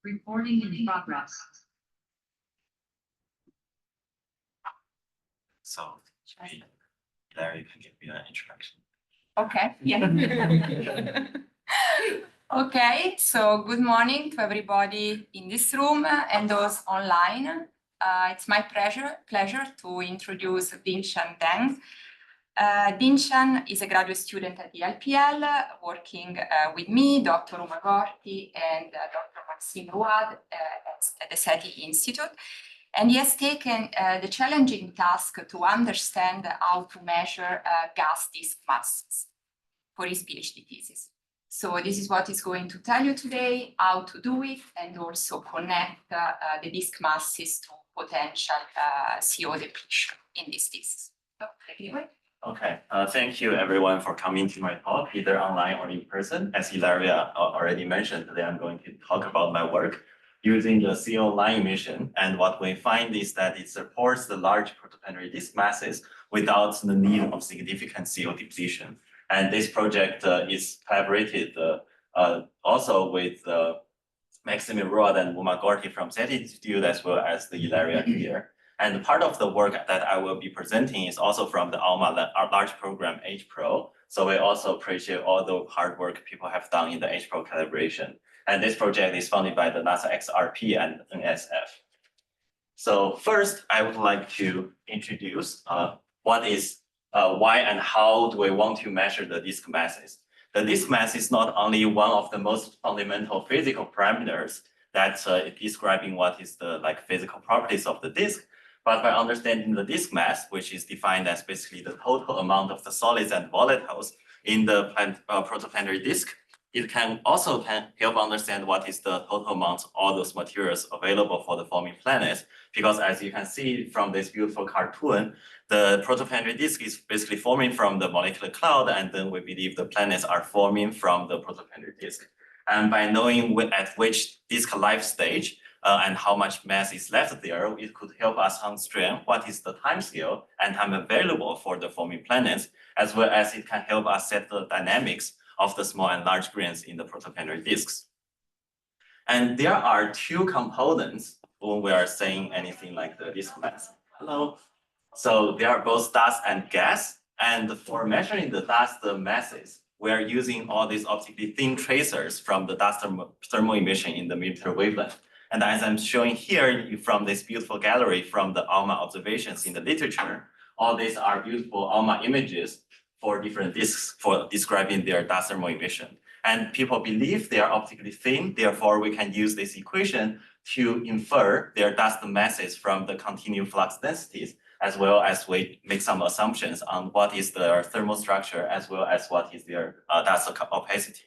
Recording in progress. So, maybe Larry can give me an introduction. Okay, yeah. Okay, so good morning to everybody in this room and those online. It's my pleasure to introduce Dingshan Deng. Dingshan is a graduate student at the LPL, working with me, Dr. Uma Gorti, and Dr. Maxime Rouad at the SETI Institute. And he has taken the challenging task to understand how to measure gas disk masses for his PhD thesis. So this is what he's going to tell you today, how to do it, and also connect the disk masses to potential CO depletion in this thesis. So, anyway. Okay, thank you everyone for coming to my talk, either online or in person. As Hilaria already mentioned, today I'm going to talk about my work using the CO line emission. And what we find is that it supports the large protoplanetary disk masses without the need of significant CO depletion. And this project is collaborated also with Maxime Rouad and Uma Gorti from SETI Institute, as well as the Hilaria here. And part of the work that I will be presenting is also from the ALMA, our large program HPro. So we also appreciate all the hard work people have done in the HPro collaboration. And this project is funded by the NASA XRP and NSF. So first, I would like to introduce what is why and how do we want to measure the disk masses. The disk mass is not only one of the most fundamental physical parameters that's describing what is the physical properties of the disk, but by understanding the disk mass, which is defined as basically the total amount of the solids and volatiles in the protoplanetary disk, it can also help understand what is the total amount of all those materials available for the forming planets. Because as you can see from this beautiful cartoon, the protoplanetary disk is basically forming from the molecular cloud, and then we believe the planets are forming from the protoplanetary disk. And by knowing at which disk life stage and how much mass is left there, it could help us understand what is the time scale and time available for the forming planets, as well as it can help us set the dynamics of the small and large grains in the protoplanetary disks. And there are two components when we are saying anything like the disk mass. Hello. So they are both dust and gas. And for measuring the dust masses, we are using all these optically thin tracers from the dust thermal emission in the millimeter wavelength. And as I'm showing here from this beautiful gallery from the ALMA observations in the literature, all these are beautiful ALMA images for different disks for describing their dust thermal emission. And people believe they are optically thin, therefore we can use this equation to infer their dust masses from the continuum flux densities, as well as we make some assumptions on what is their thermal structure, as well as what is their dust opacity.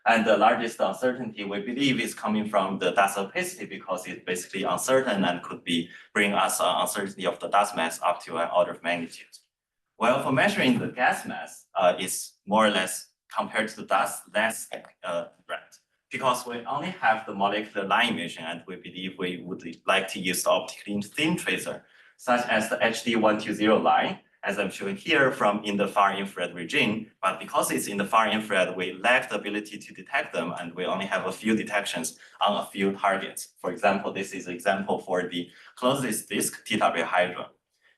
And the largest uncertainty we believe is coming from the dust opacity because it's basically uncertain and could bring us uncertainty of the dust mass up to an order of magnitude. Well, for measuring the gas mass, is more or less compared to the dust less right, because we only have the molecular line emission, and we believe we would like to use the optically thin tracer, such as the HD120 line, as I'm showing here from in the far infrared regime. But because it's in the far infrared, we lack the ability to detect them, and we only have a few detections on a few targets. For example, this is an example for the closest disk, TW Hydra.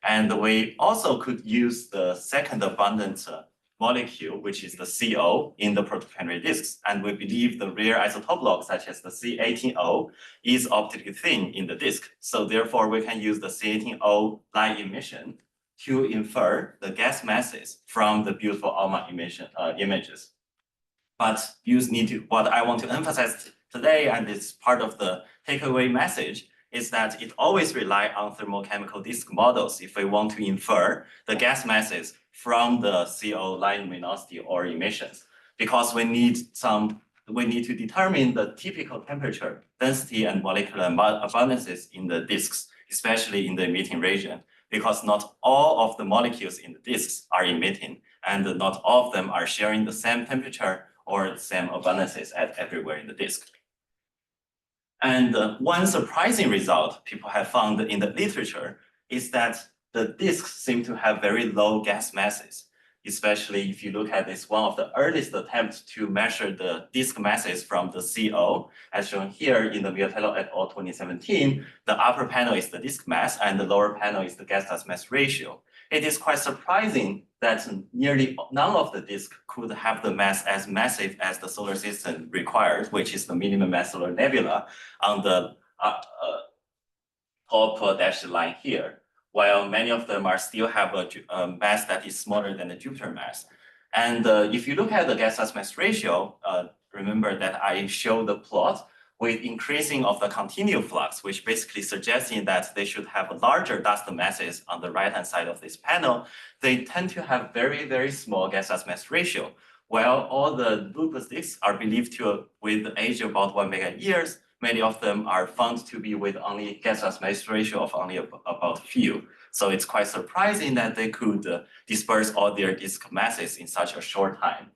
And we also could use the second abundant molecule, which is the CO in the protoplanetary disks. And we believe the rare isotopologue, such as the C18O, is optically thin in the disk. So therefore, we can use the C18O light emission to infer the gas masses from the beautiful ALMA emission images. But what I want to emphasize today, and it's part of the takeaway message, is that it always relies on thermochemical disk models if we want to infer the gas masses from the CO line luminosity or emissions, because we need to determine the typical temperature, density, and molecular abundances in the disks, especially in the emitting region, because not all of the molecules in the disks are emitting, and not all of them are sharing the same temperature or the same abundances everywhere in the disk. And one surprising result people have found in the literature is that the disks seem to have very low gas masses. especially if you look at this one of the earliest attempts to measure the disk masses from the CO, as shown here in the Vitello et al. 2017, the upper panel is the disk mass and the lower panel is the gas-dust mass ratio. It is quite surprising that nearly none of the disks could have the mass as massive as the solar system requires, which is the minimum mass solar nebula on the top dashed line here, while many of them are still have a mass that is smaller than the Jupiter mass. And if you look at the gas-dust mass ratio, remember that I showed the plot with increasing of the continuum flux, which basically suggesting that they should have larger dust masses on the right-hand side of this panel. They tend to have very, very small gas-dust mass ratio. While all the Lupus disks are believed to, with the age of about 1 mega years, many of them are found to be with only gas-dust mass ratio of only about few. So it's quite surprising that they could disperse all their disk masses in such a short time.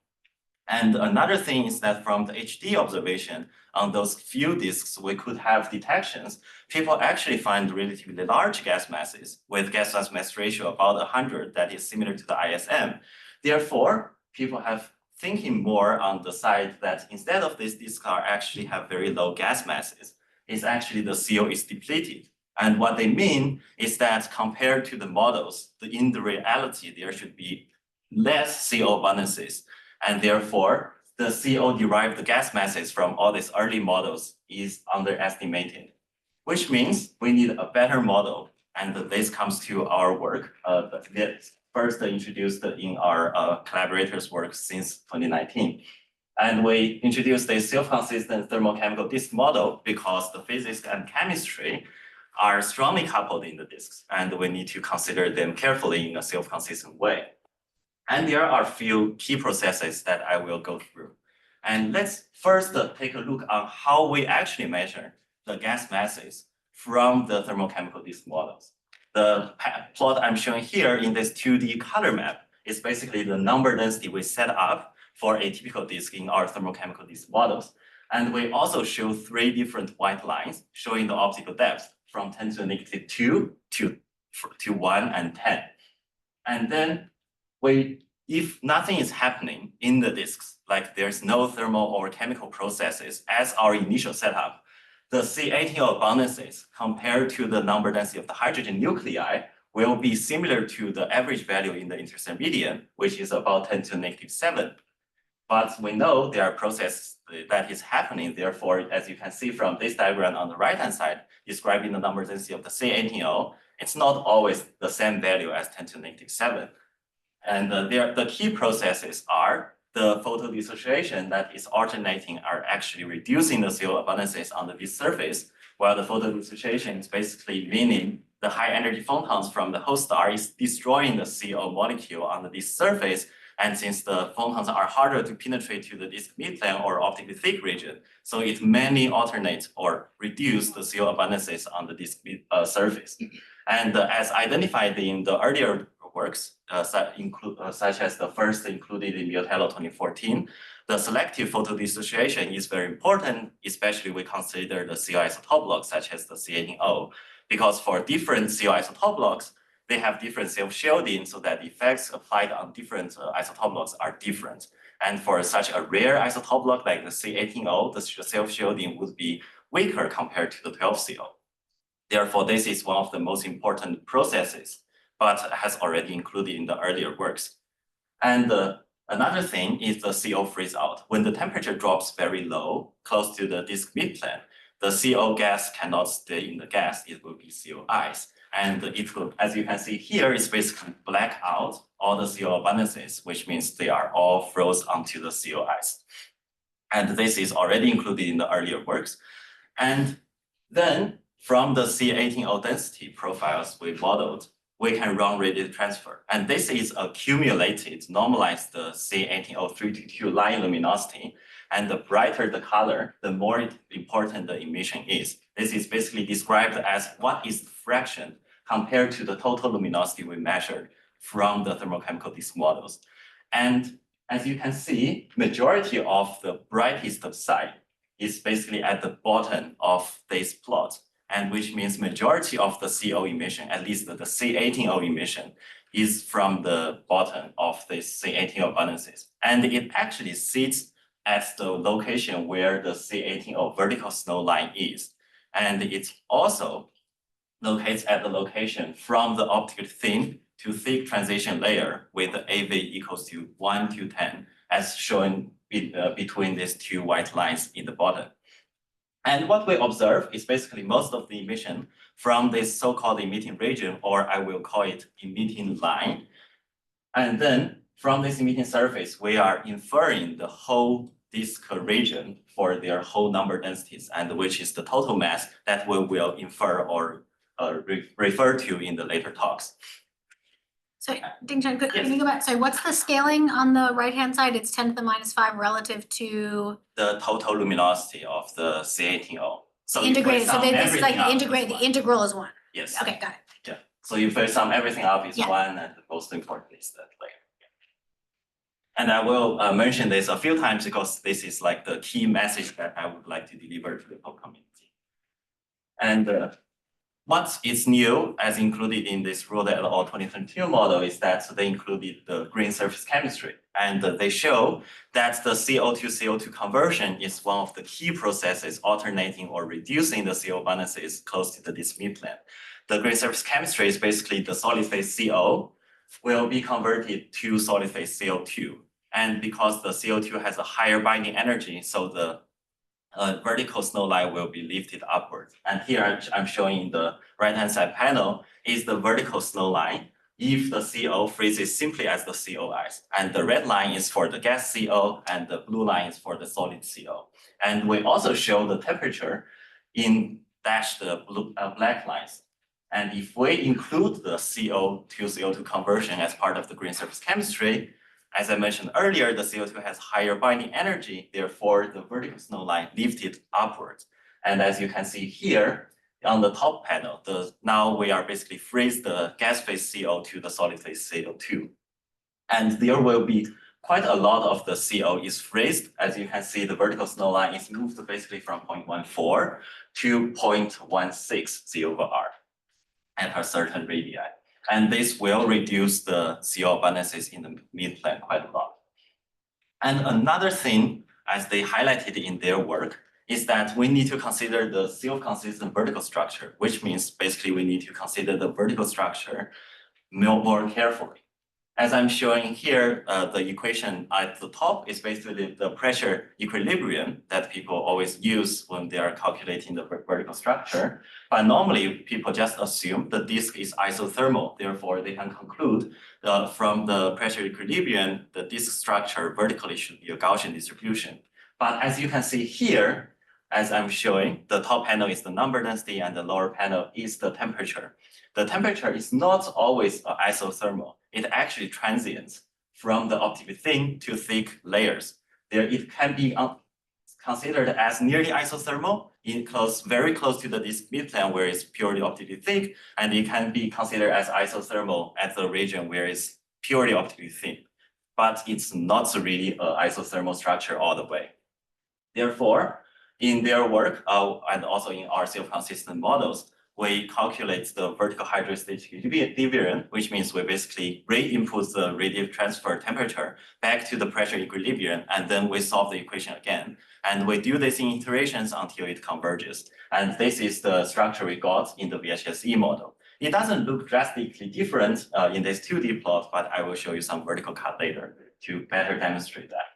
And another thing is that from the HD observation on those few disks, we could have detections. People actually find relatively large gas masses with gas-dust mass ratio about 100 that is similar to the ISM. Therefore, people have thinking more on the side that instead of these disks are actually have very low gas masses, it's actually the CO is depleted. And what they mean is that compared to the models, in the reality, there should be less CO abundances. And therefore, the CO-derived gas masses from all these early models is underestimated, which means we need a better model. And this comes to our work, first introduced in our collaborators' work since 2019. And we introduced a self-consistent thermochemical disk model because the physics and chemistry are strongly coupled in the disks, and we need to consider them carefully in a self-consistent way. And there are a few key processes that I will go through. And let's first take a look on how we actually measure the gas masses from the thermochemical disk models. The plot I'm showing here in this 2D color map is basically the number density we set up for a typical disk in our thermochemical disk models. And we also show 3 different white lines showing the optical depth from 10 to the negative 2 to 1 and 10. And then if nothing is happening in the disks, like there's no thermal or chemical processes as our initial setup, the C18O abundances compared to the number density of the hydrogen nuclei will be similar to the average value in the interstellar medium, which is about 10 to the negative 7. But we know there are processes that is happening. Therefore, as you can see from this diagram on the right-hand side, describing the number density of the C18O, it's not always the same value as 10 to the negative 7. And the key processes are the photodissociation that is alternating are actually reducing the CO abundances on the disk surface, while the photodissociation is basically meaning the high energy photons from the host star is destroying the CO molecule on the disk surface. And since the photons are harder to penetrate to the disk midplane or optically thick region, so it mainly alternates or reduce the CO abundances on the disk surface. And as identified in the earlier works, such as the first included in Vitello 2014, the selective photodissociation is very important, especially we consider the CO isotopologues such as the C18O, because for different CO isotopologues, they have different self-shielding so that the effects applied on different isotopologues are different. And for such a rare isotopologue like the C18O, the self-shielding would be weaker compared to the 12CO. Therefore, this is one of the most important processes, but has already included in the earlier works. And another thing is the CO freeze out. When the temperature drops very low, close to the disk midplane, the CO gas cannot stay in the gas, it will be CO ice. And it will, as you can see here, it's basically black out all the CO abundances, which means they are all froze onto the CO ice. And this is already included in the earlier works. And then from the C18O density profiles we modeled, we can run radiative transfer. And this is accumulated, normalized the C18O 322 line luminosity. And the brighter the color, the more important the emission is. This is basically described as what is the fraction compared to the total luminosity we measured from the thermochemical disk models. And as you can see, majority of the brightest side is basically at the bottom of this plot, and which means majority of the CO emission, at least the C18O emission, is from the bottom of this C18O abundances. And it actually sits at the location where the C18O vertical snow line is. And it also locates at the location from the optically thin to thick transition layer with the AV equals to 1 to 10, as shown between these two white lines in the bottom. And what we observe is basically most of the emission from this so-called emitting region, or I will call it emitting line. And then from this emitting surface, we are inferring the whole disk region for their whole number densities, and which is the total mass that we will infer or refer to in the later talks. So Dingshan, Yes. can you go back? So what's the scaling on the right-hand side? It's 10 to the -5 relative to The total luminosity of the C18O. So integrated. So this is like the integrate. the integral is 1. Yes. Okay, got it. Yeah. So if I sum everything up, it's Yeah. 1, and the most important is that layer. And I will mention this a few times because this is like the key message that I would like to deliver to the whole community. And what is new, as included in this Rode et al. 2022 model, is that they included the green surface chemistry. And they show that the CO2-CO2 conversion is one of the key processes alternating or reducing the CO abundances close to the DiskMINT plane. The green surface chemistry is basically the solid phase CO will be converted to solid phase CO2. And because the CO2 has a higher binding energy, so the vertical snow line will be lifted upwards. And here I'm showing in the right-hand side panel is the vertical snow line if the CO freezes simply as the CO ice. And the red line is for the gas CO and the blue line is for the solid CO. And we also show the temperature in dashed black lines. And if we include the CO to CO2 conversion as part of the green surface chemistry, as I mentioned earlier, the CO2 has higher binding energy, therefore the vertical snow line lifted upwards. And as you can see here on the top panel, now we are basically freeze the gas phase CO to the solid phase CO2. And there will be quite a lot of the CO is freezed. As you can see, the vertical snow line is moved basically from 0.14 to 0.16 over R at a certain radii. And this will reduce the CO abundances in the mid-plane quite a lot. And another thing, as they highlighted in their work, is that we need to consider the self-consistent vertical structure, which means basically we need to consider the vertical structure more carefully. As I'm showing here, the equation at the top is basically the pressure equilibrium that people always use when they are calculating the vertical structure. But normally, people just assume the disk is isothermal. Therefore, they can conclude from the pressure equilibrium, the disk structure vertically should be a Gaussian distribution. But as you can see here, as I'm showing, the top panel is the number density and the lower panel is the temperature. The temperature is not always isothermal. It actually transients from the optically thin to thick layers. There, it can be considered as nearly isothermal, very close to the DiskMINT plane where it's purely optically thick, and it can be considered as isothermal at the region where it's purely optically thin. But it's not really an isothermal structure all the way. Therefore, in their work and also in our self-consistent models, we calculate the vertical hydrostatic equilibrium, which means we basically re-input the radiative transfer temperature back to the pressure equilibrium, and then we solve the equation again. And we do this in iterations until it converges. And this is the structure we got in the VHSE model. It doesn't look drastically different in this 2D plot, but I will show you some vertical cut later to better demonstrate that.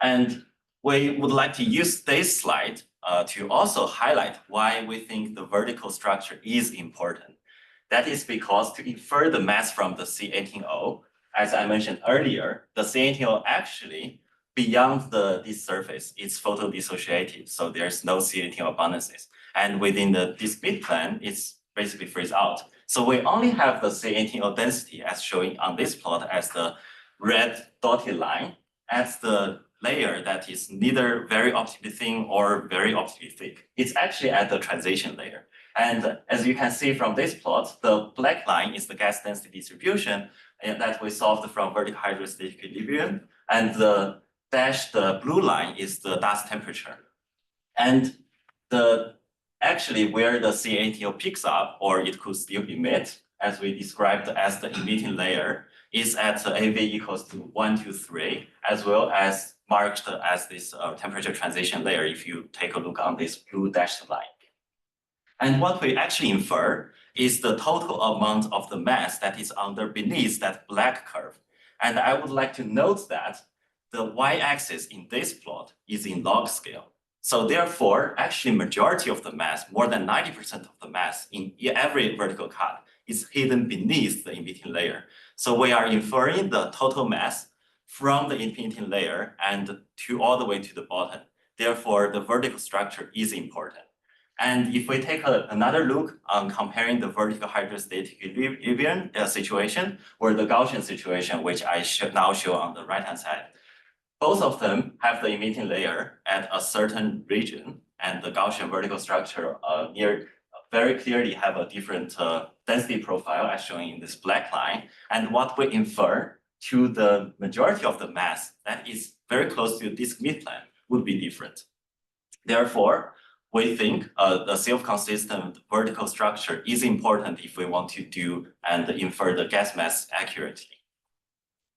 And we would like to use this slide to also highlight why we think the vertical structure is important. That is because to infer the mass from the C18O, as I mentioned earlier, the C18O actually, beyond this surface, it's photodissociated, so there's no C18O abundances. And within the DiskMINT plane, it's basically freeze out. So we only have the C18O density as showing on this plot as the red dotted line as the layer that is neither very optically thin or very optically thick. It's actually at the transition layer. And as you can see from this plot, the black line is the gas density distribution that we solved from vertical hydrostatic equilibrium. And the dashed blue line is the dust temperature. And actually where the C18O picks up, or it could still emit, as we described as the emitting layer, is at AV equals to 1 to 3, as well as marked as this temperature transition layer if you take a look on this blue dashed line. And what we actually infer is the total amount of the mass that is beneath that black curve. And I would like to note that the y-axis in this plot is in log scale. So therefore, actually majority of the mass, more than 90% of the mass in every vertical cut is hidden beneath the emitting layer. So we are inferring the total mass from the emitting layer and all the way to the bottom. Therefore, the vertical structure is important. And if we take another look on comparing the vertical hydrostatic equilibrium situation or the Gaussian situation, which I now show on the right-hand side, both of them have the emitting layer at a certain region, and the Gaussian vertical structure very clearly have a different density profile as shown in this black line. And what we infer to the majority of the mass that is very close to DiskMINT plan would be different. Therefore, we think the self-consistent vertical structure is important if we want to do and infer the gas mass accurately.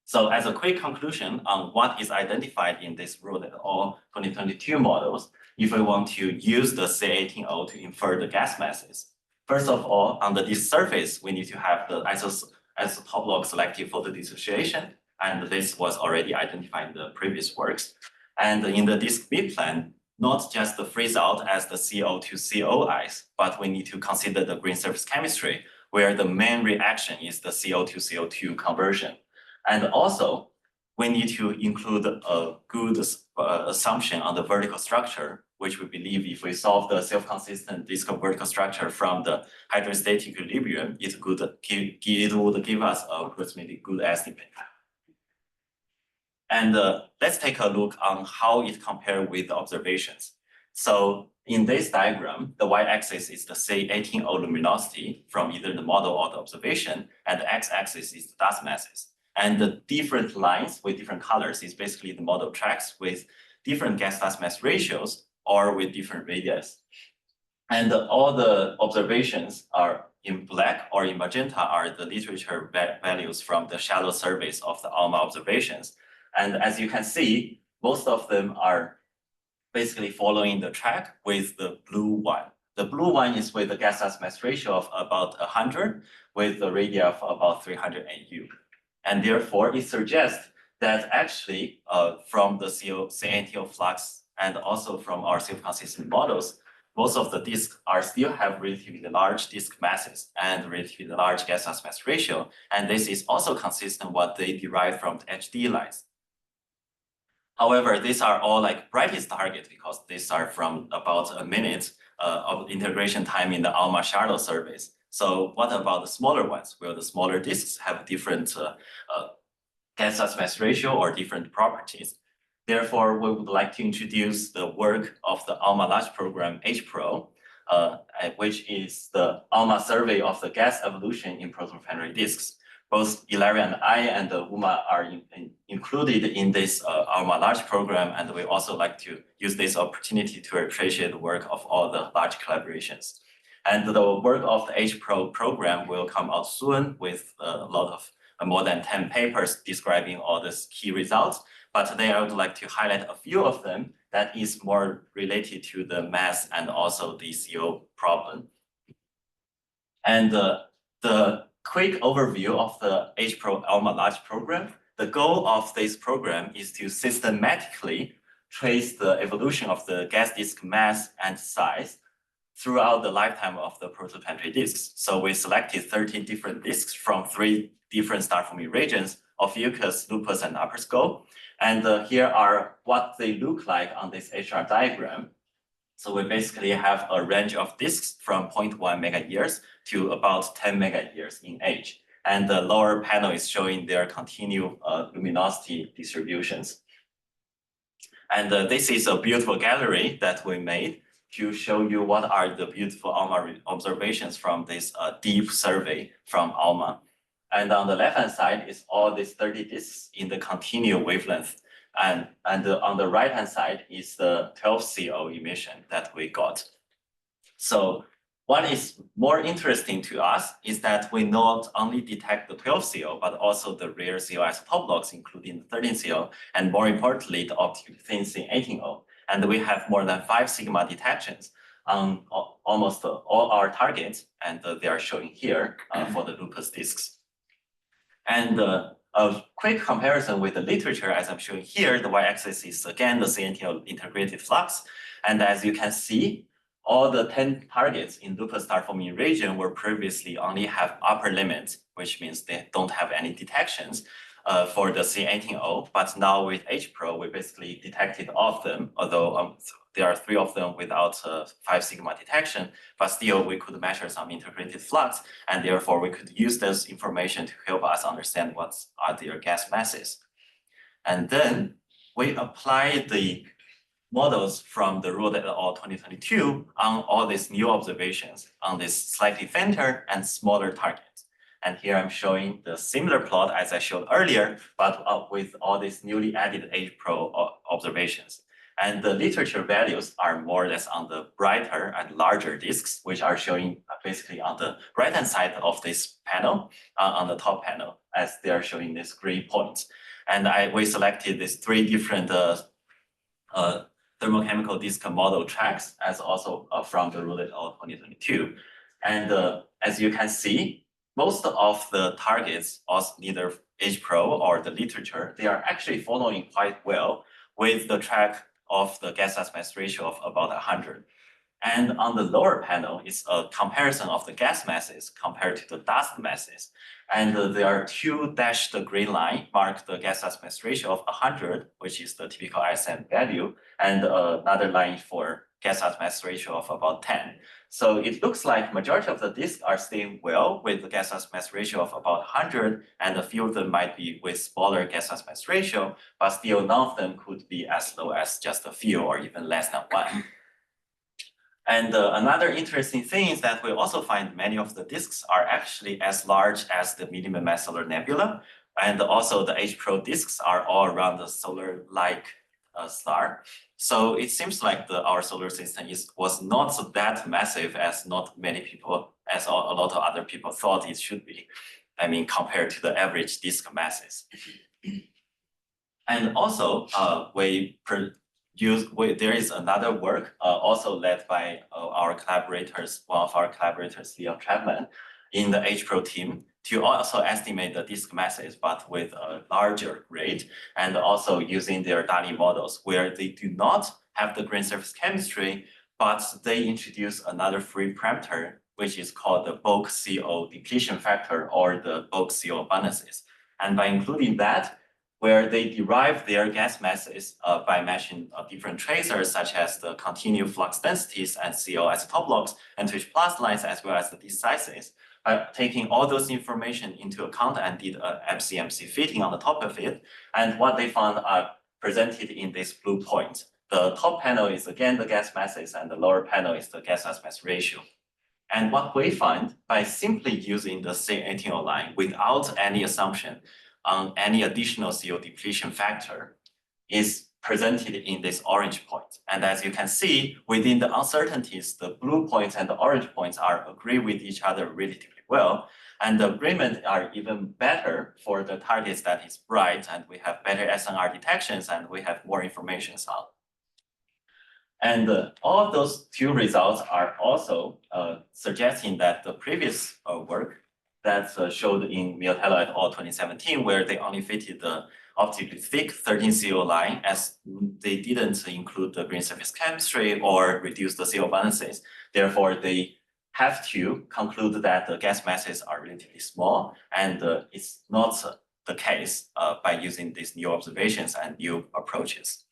So as a quick conclusion on what is identified in this Rood et al. 2022 models, if we want to use the C18O to infer the gas masses, first of all, on the disk surface, we need to have the isotopologue selective photodissociation, and this was already identified in the previous works. And in the DiskMINT plan, not just the freeze out as the CO to CO ice, but we need to consider the green surface chemistry, where the main reaction is the CO to CO2 conversion. And also, we need to include a good assumption on the vertical structure, which we believe if we solve the self-consistent disk vertical structure from the hydrostatic equilibrium, it would give us a approximately good estimate. And let's take a look on how it compares with the observations. So in this diagram, the y-axis is the C18O luminosity from either the model or the observation, and the x-axis is the dust masses. And the different lines with different colors is basically the model tracks with different gas dust mass ratios or with different radius. And all the observations are in black or in magenta are the literature values from the shallow surveys of the ALMA observations. And as you can see, most of them are basically following the track with the blue one. The blue one is with the gas dust mass ratio of about 100 with the radius of about 300 NU. And therefore, it suggests that actually from the CNTO flux and also from our self-consistent models, most of the disks still have relatively large disk masses and relatively large gas dust mass ratio. And this is also consistent what they derive from the HD lines. However, these are all like brightest target because these are from about a minute of integration time in the ALMA shallow surveys. So what about the smaller ones? Will the smaller disks have different gas dust mass ratio or different properties? Therefore, we would like to introduce the work of the ALMA large program HPRO, which is the ALMA survey of the gas evolution in protoplanetary disks. Both Ilaria and I and Uma are included in this ALMA large program, and we also like to use this opportunity to appreciate the work of all the large collaborations. And the work of the HPRO program will come out soon with a lot of more than 10 papers describing all these key results. But today I would like to highlight a few of them that is more related to the mass and also the CO problem. And the quick overview of the HPRO ALMA large program. The goal of this program is to systematically trace the evolution of the gas disk mass and size throughout the lifetime of the protoplanetary disks. So we selected 13 different disks from 3 different star-forming regions, Ophiuchus, Lupus, and Upper Skull. And here are what they look like on this HR diagram. So we basically have a range of disks from 0.1 mega years to about 10 mega years in age. And the lower panel is showing their continued luminosity distributions. And this is a beautiful gallery that we made to show you what are the beautiful ALMA observations from this deep survey from ALMA. And on the left-hand side is all these 30 disks in the continued wavelength. And on the right-hand side is the 12 CO emission that we got. So what is more interesting to us is that we not only detect the 12 CO, but also the rare CO isotopologues, including the 13 CO, and more importantly, the optically thin C18O. And we have more than 5 sigma detections on almost all our targets, and they are showing here for the Lupus disks. And a quick comparison with the literature, as I'm showing here, the y-axis is again the C18O integrated flux. And as you can see, all the 10 targets in Lupus star forming region were previously only have upper limits, which means they don't have any detections for the C18O. But now with H-Pro, we basically detected all of them, although there are 3 of them without 5 sigma detection, but still we could measure some integrated flux, and therefore we could use this information to help us understand what are their gas masses. And then we apply the models from the Rode et al. 2022 on all these new observations on this slightly fainter and smaller targets. And here I'm showing the similar plot as I showed earlier, but with all these newly added H-Pro observations. And the literature values are more or less on the brighter and larger disks, which are showing basically on the right-hand side of this panel, on the top panel, as they are showing these green points. And we selected these 3 different thermochemical disk model tracks as also from the Rode et al. 2022. And as you can see, most of the targets of neither H-Pro or the literature, they are actually following quite well with the track of the gas mass ratio of about 100. And on the lower panel is a comparison of the gas masses compared to the dust masses. And there are 2 dashed green line mark the gas mass ratio of 100, which is the typical ISM value, and another line for gas mass ratio of about 10. So it looks like majority of the disks are staying well with the gas mass ratio of about 100, and a few of them might be with smaller gas mass ratio, but still none of them could be as low as just a few or even less than 1. And another interesting thing is that we also find many of the disks are actually as large as the minimum mass solar nebula. And also the H-Pro disks are all around the solar-like star. So it seems like our solar system was not that massive as not many people, as a lot of other people thought it should be. I mean, compared to the average disk masses. And also, there is another work also led by our collaborators, one of our collaborators, Leon Chapman, in the H-Pro team to also estimate the disk masses, but with a larger rate, and also using their DALI models where they do not have the grain surface chemistry, but they introduce another free parameter, which is called the bulk CO depletion factor or the bulk CO abundances. And by including that, where they derive their gas masses by matching different tracers, such as the continued flux densities and CO isotopologues and Twitch plus lines, as well as the disk sizes. Taking all those information into account and did a MCMC fitting on the top of it. And what they found are presented in this blue point. The top panel is again the gas masses, and the lower panel is the gas mass ratio. And what we find by simply using the C18O line without any assumption on any additional CO depletion factor is presented in this orange point. And as you can see, within the uncertainties, the blue points and the orange points agree with each other relatively well. And the agreement are even better for the targets that is bright, and we have better SNR detections, and we have more information on. And all of those 2 results are also suggesting that the previous work that's showed in Miotello et al. 2017, where they only fitted the optically thick 13 CO line as they didn't include the green surface chemistry or reduce the CO balances. Therefore, they have to conclude that the gas masses are relatively small, and it's not the case by using these new observations and new approaches.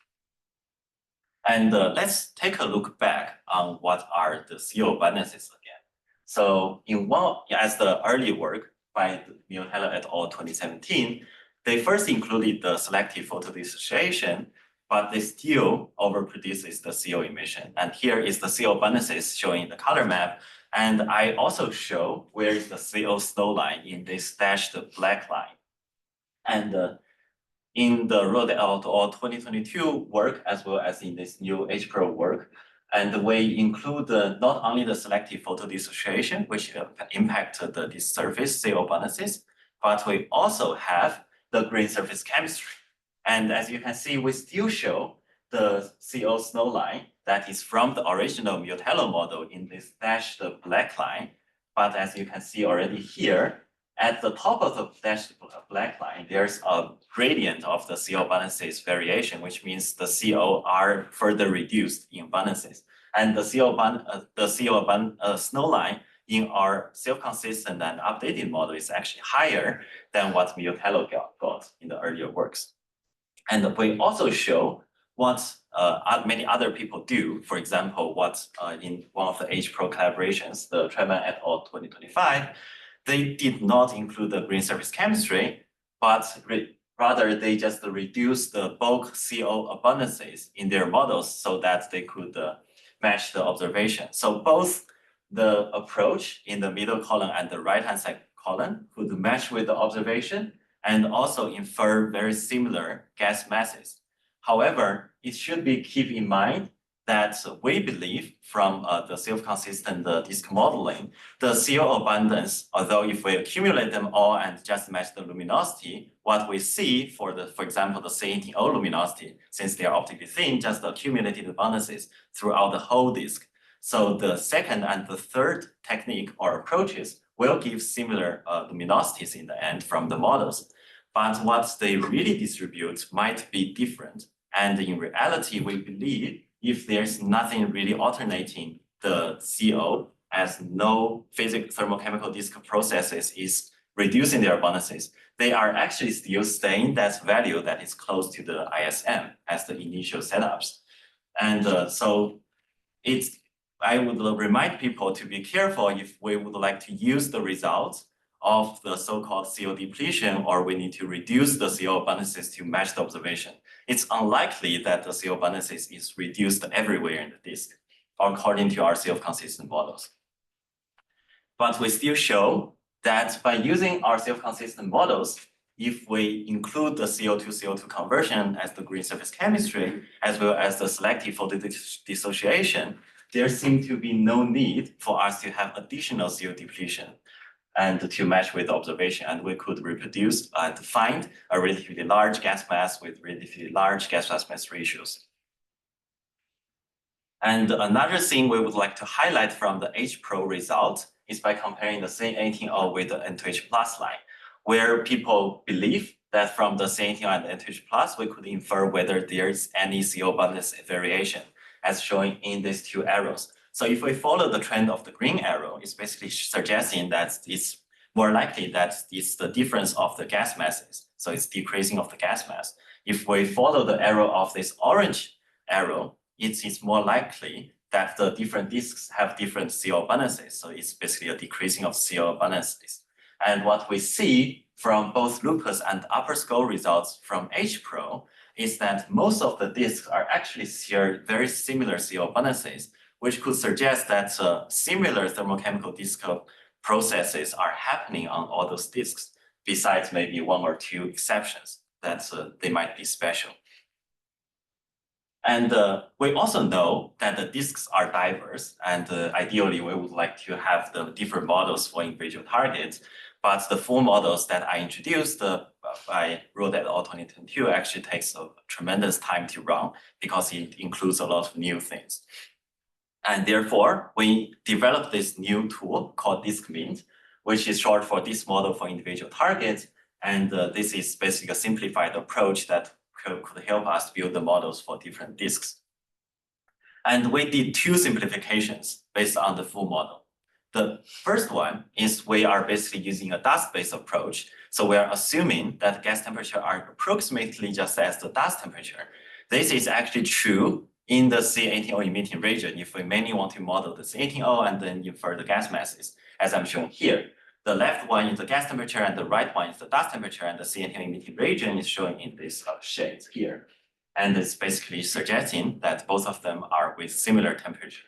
And let's take a look back on what are the CO balances again. So as the early work by Miotello et al. 2017, they first included the selective photodissociation, but they still overproduces the CO emission. And here is the CO abundances showing the color map. And I also show where is the CO snow line in this dashed black line. And in the Rode et al. 2022 work, as well as in this new H-Pro work, And we include not only the selective photodissociation, which impact the surface CO abundances, but we also have the green surface chemistry. And as you can see, we still show the CO snow line that is from the original Mutello model in this dashed black line. But as you can see already here, at the top of the dashed black line, there's a gradient of the CO abundances variation, which means the CO are further reduced in abundances. And the snow line in our self-consistent and updated model is actually higher than what Mutello got in the earlier works. And we also show what many other people do. For example, what in one of the HPro collaborations, the Trevan et al. 2025, they did not include the green surface chemistry, but rather they just reduced the bulk CO abundances in their models so that they could match the observation. So both the approach in the middle column and the right-hand side column could match with the observation and also infer very similar gas masses. However, it should be keep in mind that we believe from the self-consistent disk modeling, the CO abundance, although if we accumulate them all and just match the luminosity, what we see for example, the C18O luminosity, since they are optically thin, just accumulated abundances throughout the whole disk. So the second and the third technique or approaches will give similar luminosities in the end from the models. But what they really distribute might be different. And in reality, we believe if there's nothing really alternating the CO as no thermochemical disk processes is reducing their abundances, they are actually still staying that value that is close to the ISM as the initial setups. And I would remind people to be careful if we would like to use the results of the so-called CO depletion, or we need to reduce the CO abundances to match the observation. It's unlikely that the CO abundances is reduced everywhere in the disk, according to our self-consistent models. But we still show that by using our self-consistent models, if we include the CO2-CO2 conversion as the green surface chemistry, as well as the selective photodissociation, there seems to be no need for us to have additional CO depletion and to match with the observation, and we could reproduce and find a relatively large gas mass with relatively large gas mass ratios. And another thing we would like to highlight from the HPro result is by comparing the C18O with the N2H plus line, where people believe that from the C18O and N2H plus, we could infer whether there is any CO abundance variation, as shown in these two arrows. So if we follow the trend of the green arrow, it's basically suggesting that it's more likely that it's the difference of the gas masses. So it's decreasing of the gas mass. If we follow the arrow of this orange arrow, it is more likely that the different disks have different CO abundances. So it's basically a decreasing of CO abundances. And what we see from both Lupus and upper skull results from HPro is that most of the disks are actually share very similar CO abundances, which could suggest that similar thermochemical disk processes are happening on all those disks, besides maybe one or two exceptions that they might be special. And we also know that the disks are diverse, and ideally we would like to have the different models for individual targets, but the full models that I introduced by Rode et al. 2022 actually takes a tremendous time to run because it includes a lot of new things. And therefore, we developed this new tool called DiskMINT, which is short for this model for individual targets. And this is basically a simplified approach that could help us build the models for different disks. And we did two simplifications based on the full model. The first one is we are basically using a dust-based approach. So we are assuming that gas temperature are approximately just as the dust temperature. This is actually true in the C18O emitting region if we mainly want to model the C18O and then infer the gas masses, as I'm showing here. The left one is the gas temperature and the right one is the dust temperature, and the C18O emitting region is showing in this shades here. And it's basically suggesting that both of them are with similar temperature.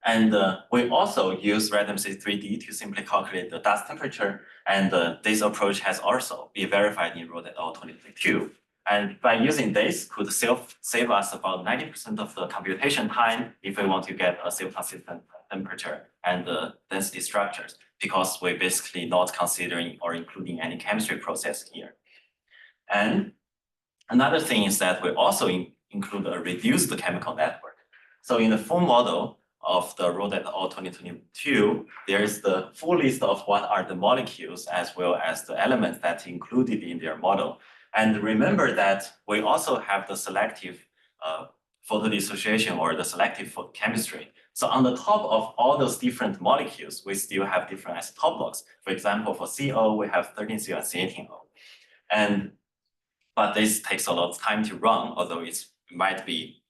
And we also use RandomC3D to simply calculate the dust temperature, and this approach has also been verified in Rode et al. 2022. And by using this, could save us about 90% of the computation time if we want to get a self-consistent temperature and density structures, because we're basically not considering or including any chemistry process here. And another thing is that we also include a reduced chemical network. So in the full model of the Rode et al. 2022, there is the full list of what are the molecules as well as the elements that's included in their model. And remember that we also have the selective photodissociation or the selective chemistry. So on the top of all those different molecules, we still have different isotopologues. For example, for CO, we have 13CO and C18O. But this takes a lot of time to run, although it might be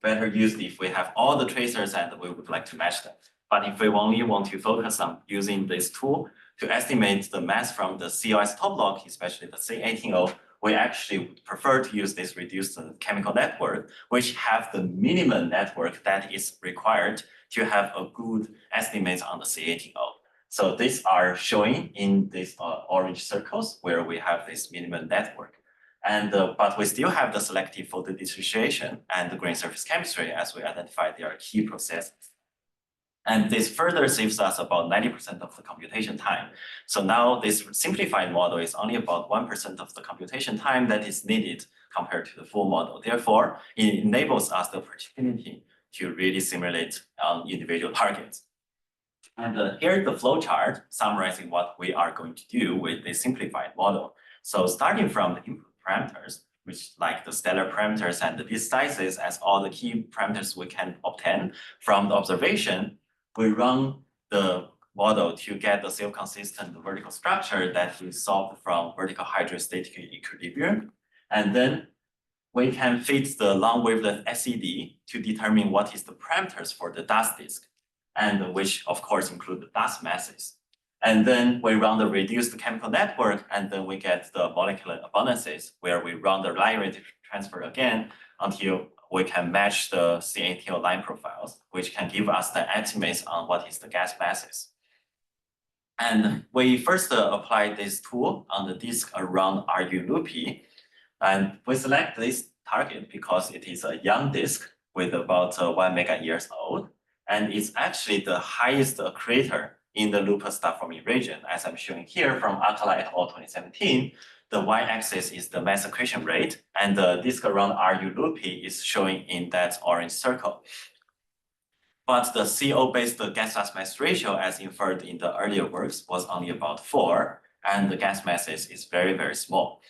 better used if we have all the tracers and we would like to match them. But if we only want to focus on using this tool to estimate the mass from the CO isotopologue, especially the C18O, we actually would prefer to use this reduced chemical network, which have the minimum network that is required to have a good estimate on the C18O. So these are showing in these orange circles where we have this minimum network. But we still have the selective photodissociation and the grain surface chemistry as we identify their key processes. And this further saves us about 90% of the computation time. So now this simplified model is only about 1% of the computation time that is needed compared to the full model. Therefore, it enables us the opportunity to really simulate individual targets. And here's the flow chart summarizing what we are going to do with this simplified model. So starting from the input parameters, which like the stellar parameters and the disk sizes as all the key parameters we can obtain from the observation, we run the model to get the self-consistent vertical structure that we solved from vertical hydrostatic equilibrium. And then we can fit the long wavelength SED to determine what is the parameters for the dust disk, and which of course include the dust masses. And then we run the reduced chemical network, and then we get the molecular abundances where we run the line rate transfer again until we can match the C18O line profiles, which can give us the estimates on what is the gas masses. And we first apply this tool on the disk around RU Lupus, and we select this target because it is a young disk with about 1 mega years old, and it's actually the highest crater in the Lupus star forming region, as I'm showing here from Alcala et al. 2017. The y-axis is the mass accretion rate, and the disk around RU Lupus is showing in that orange circle. But the CO-based gas mass ratio, as inferred in the earlier works, was only about 4, and the gas masses is very, very small.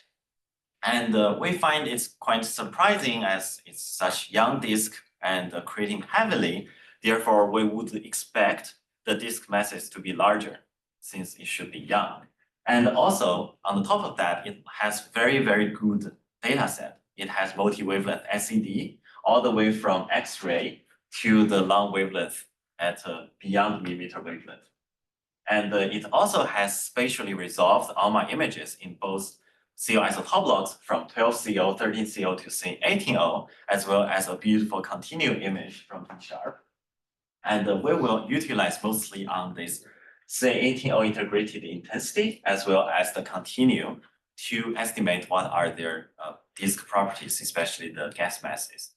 And we find it's quite surprising as it's such young disk and accreting heavily. Therefore, we would expect the disk masses to be larger since it should be young. And also, on the top of that, it has very, very good data set. It has multi-wavelength SED all the way from X-ray to the long wavelength at beyond millimeter wavelength. And it also has spatially resolved ALMA images in both CO isotopologues from 12CO, 13CO to C18O, as well as a beautiful continuum image from T-sharp. And we will utilize mostly on this C18O integrated intensity as well as the continuum to estimate what are their disk properties, especially the gas masses.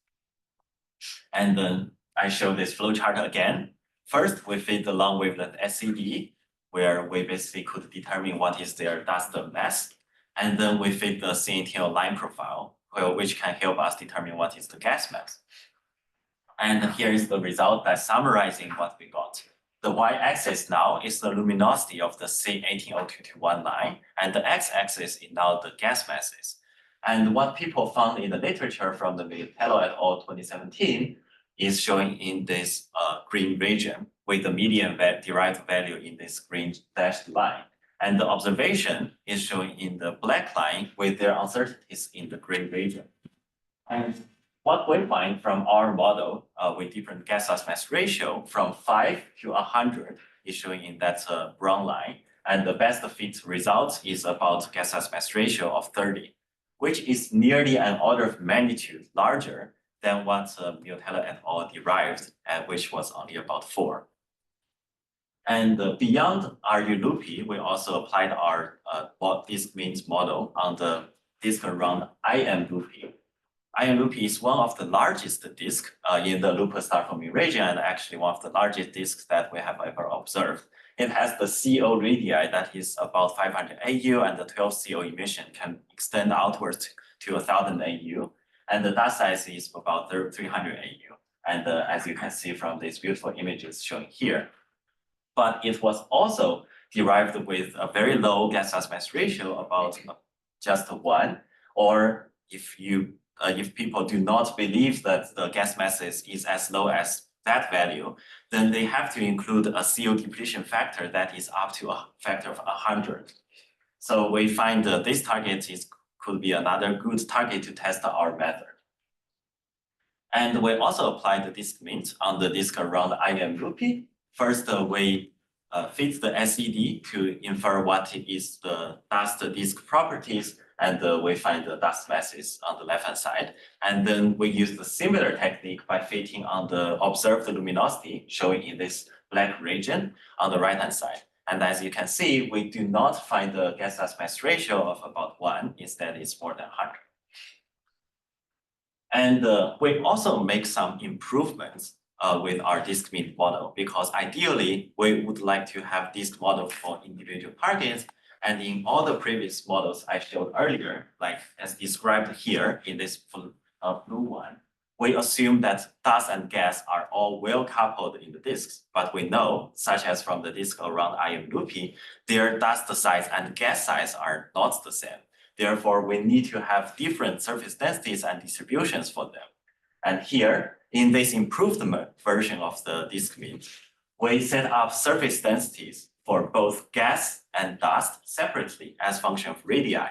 And then I show this flowchart again. First, we fit the long wavelength SED, where we basically could determine what is their dust mass. And then we fit the C18O line profile, which can help us determine what is the gas mass. And here is the result that's summarizing what we got. The y-axis now is the luminosity of the C18O221 line, and the x-axis is now the gas masses. And what people found in the literature from the Militello et al. 2017 is showing in this green region with the median derived value in this green dashed line. And the observation is showing in the black line with their uncertainties in the gray region. And what we find from our model with different gas mass ratio from 5 to 100 is showing in that brown line. And the best fit result is about gas mass ratio of 30, which is nearly an order of magnitude larger than what Militello et al. Derived, which was only about 4. And beyond RU Lupus, we also applied our DiskMINT model on the disk around IM Loopy. IM Loopy is one of the largest disks in the Lupus star forming region, and actually one of the largest disks that we have ever observed. It has the CO radii that is about 500 AU, and the 12 CO emission can extend outwards to 1,000 AU, and the dust size is about 300 AU. And as you can see from these beautiful images shown here. But it was also derived with a very low gas-dust mass ratio, about just 1, or if people do not believe that the gas mass is as low as that value, then they have to include a CO depletion factor that is up to a factor of 100. So we find that this target could be another good target to test our method. And we also applied the DiskMINT on the disk around IM Loopy. First, we fit the SED to infer what is the dust disk properties, and we find the dust masses on the left-hand side. And then we use the similar technique by fitting on the observed luminosity, showing in this black region on the right-hand side. And as you can see, we do not find the gas-dust mass ratio of about 1. Instead, it's more than 100. And we also make some improvements with our DiskMINT model, because ideally, we would like to have disk model for individual targets. And in all the previous models I showed earlier, like as described here in this blue one, we assume that dust and gas are all well coupled in the disks. But we know, such as from the disk around IM Loopy, their dust size and gas size are not the same. Therefore, we need to have different surface densities and distributions for them. And here, in this improved version of the DiskMINT, we set up surface densities for both gas and dust separately as function of radii.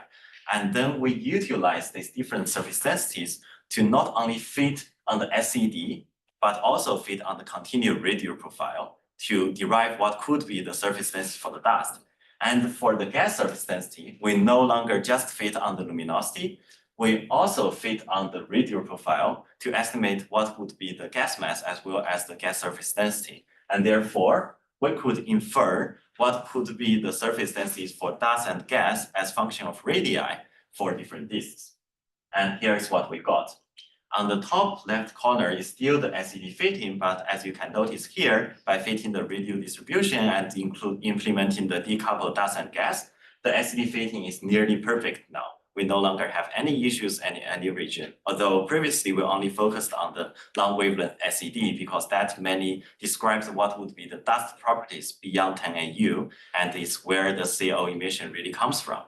And then we utilize these different surface densities to not only fit on the SED, but also fit on the continued radial profile to derive what could be the surface density for the dust. And for the gas surface density, we no longer just fit on the luminosity, we also fit on the radial profile to estimate what would be the gas mass as well as the gas surface density. And therefore, we could infer what could be the surface densities for dust and gas as function of radii for different disks. And here's what we got. On the top left corner is still the SED fitting, but as you can notice here, by fitting the radial distribution and implementing the decoupled dust and gas, the SED fitting is nearly perfect now. We no longer have any issues in any region, although previously we only focused on the long wavelength SED because that mainly describes what would be the dust properties beyond 10 AU, and is where the CO emission really comes from.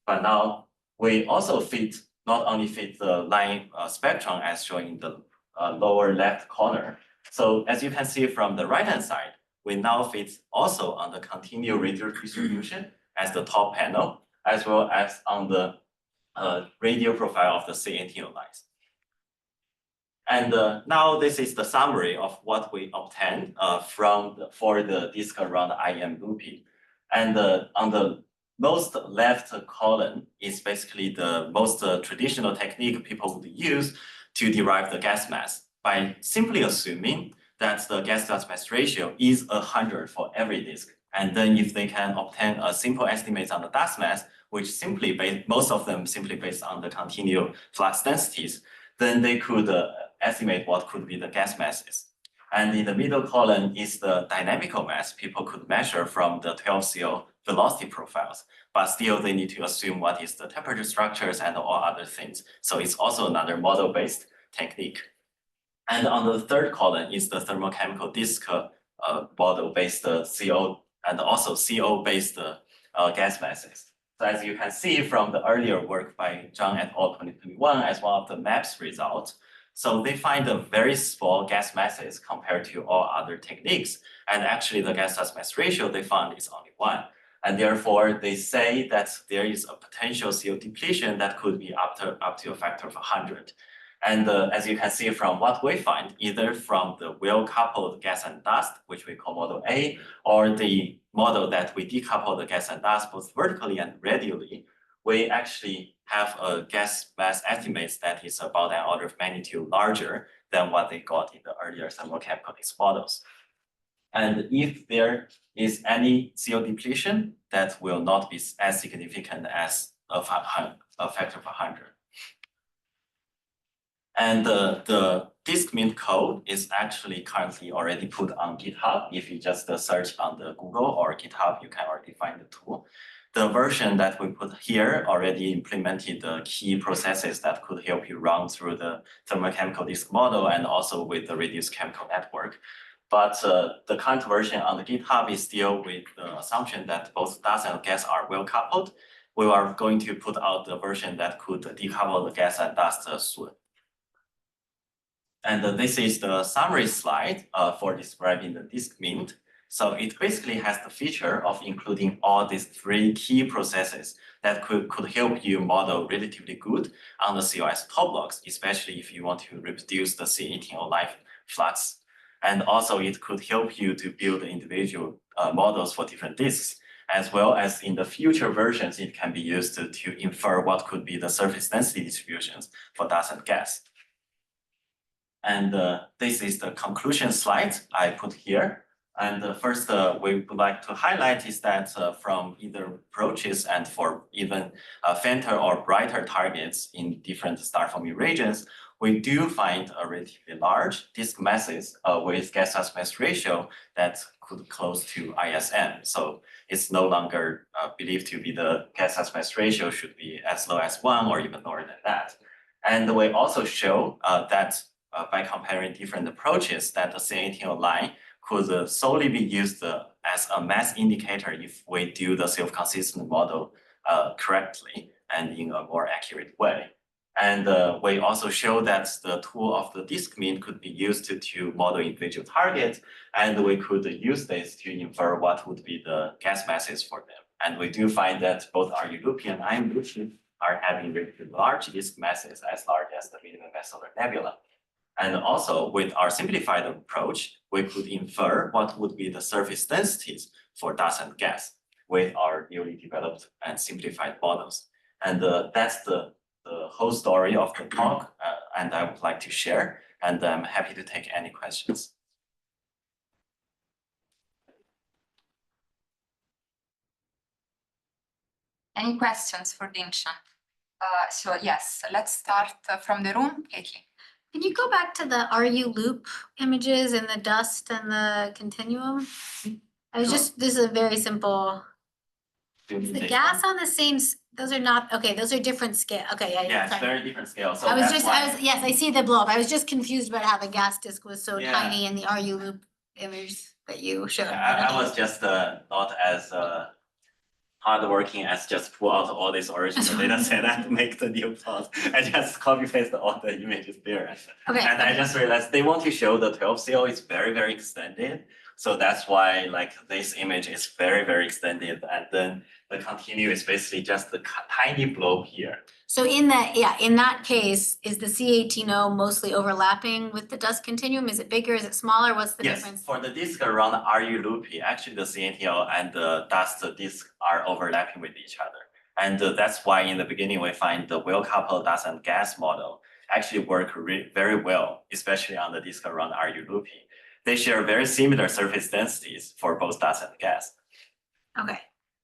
But now we also not only fit the line spectrum as shown in the lower left corner. So as you can see from the right-hand side, we now fit also on the continual radial distribution as the top panel, as well as on the radial profile of the C-antenna lines. And now this is the summary of what we obtained for the disk around IM Loopy. And on the most left column is basically the most traditional technique people would use to derive the gas mass by simply assuming that the gas-dust mass ratio is 100 for every disk. And then if they can obtain a simple estimate on the dust mass, which most of them simply based on the continual flux densities, then they could estimate what could be the gas masses. And in the middle column is the dynamical mass people could measure from the 12 CO velocity profiles, but still they need to assume what is the temperature structures and all other things. So it's also another model-based technique. And on the third column is the thermochemical disk model-based CO and also CO-based gas masses. So as you can see from the earlier work by Zhang et al. 2021 as one of the MAPS results, so they find a very small gas masses compared to all other techniques. And actually the gas-dust mass ratio they found is only 1. And therefore they say that there is a potential CO depletion that could be up to a factor of 100. And as you can see from what we find, either from the well-coupled gas and dust, which we call model A, or the model that we decouple the gas and dust both vertically and radially, we actually have a gas mass estimates that is about an order of magnitude larger than what they got in the earlier thermochemical disk models. And if there is any CO depletion, that will not be as significant as a factor of 100. And the DiskMINT code is actually currently already put on GitHub. If you just search on the Google or GitHub, you can already find the tool. The version that we put here already implemented the key processes that could help you run through the thermochemical disk model and also with the reduced chemical network. But the current version on the GitHub is still with the assumption that both dust and gas are well coupled. We are going to put out the version that could decouple the gas and dust soon. And this is the summary slide for describing the DiskMINT. So it basically has the feature of including all these 3 key processes that could help you model relatively good on the CO isotopologues, especially if you want to reproduce the C18 life flux. And also it could help you to build individual models for different disks, as well as in the future versions, it can be used to infer what could be the surface density distributions for dust and gas. And this is the conclusion slide I put here. And the first we would like to highlight is that from either approaches and for even fainter or brighter targets in different star forming regions, we do find a relatively large disk masses with gas mass ratio that could close to ISM. So it's no longer believed to be the gas mass ratio should be as low as 1 or even lower than that. And we also show that by comparing different approaches that the C18 line could solely be used as a mass indicator if we do the self-consistent model correctly and in a more accurate way. And we also show that the tool of the DiskMINT could be used to model individual targets, and we could use this to infer what would be the gas masses for them. And we do find that both RU Loopy and IM Loopy are having really large disk masses as large as the minimum mass solar nebula. And also with our simplified approach, we could infer what would be the surface densities for dust and gas with our newly developed and simplified models. And that's the whole story of the talk, and I would like to share, and I'm happy to take any questions. Any questions for Dingshan? So yes, let's start from the room, Katie. Can you go back to the RU loop images and the dust and the continuum? I was just, this is a very simple, is the gas on the same, those are not, okay, those are different scale, okay, Yeah, it's sorry. very different scale. So yes, I see the blow up. I was just confused about how the gas disk was so Yeah. tiny in the RU loop image that you showed. I was just not as hardworking as just pull out all this original data set and make the new plot. I just copy paste all the images there. Okay. And I just realized they want to show the 12 CO is very, very extended. So that's why like this image is very, very extended. And then the continue is basically just the tiny blob here. So in that case, is the C18O mostly overlapping with the dust continuum? Is it bigger? Is it smaller? What's the difference? Yes, for the disk around RU Loopy, actually the CNTL and the dust disk are overlapping with each other. And that's why in the beginning we find the well-coupled dust and gas model actually work very well, especially on the disk around RU Loopy. They share very similar surface densities for both dust and gas. Okay.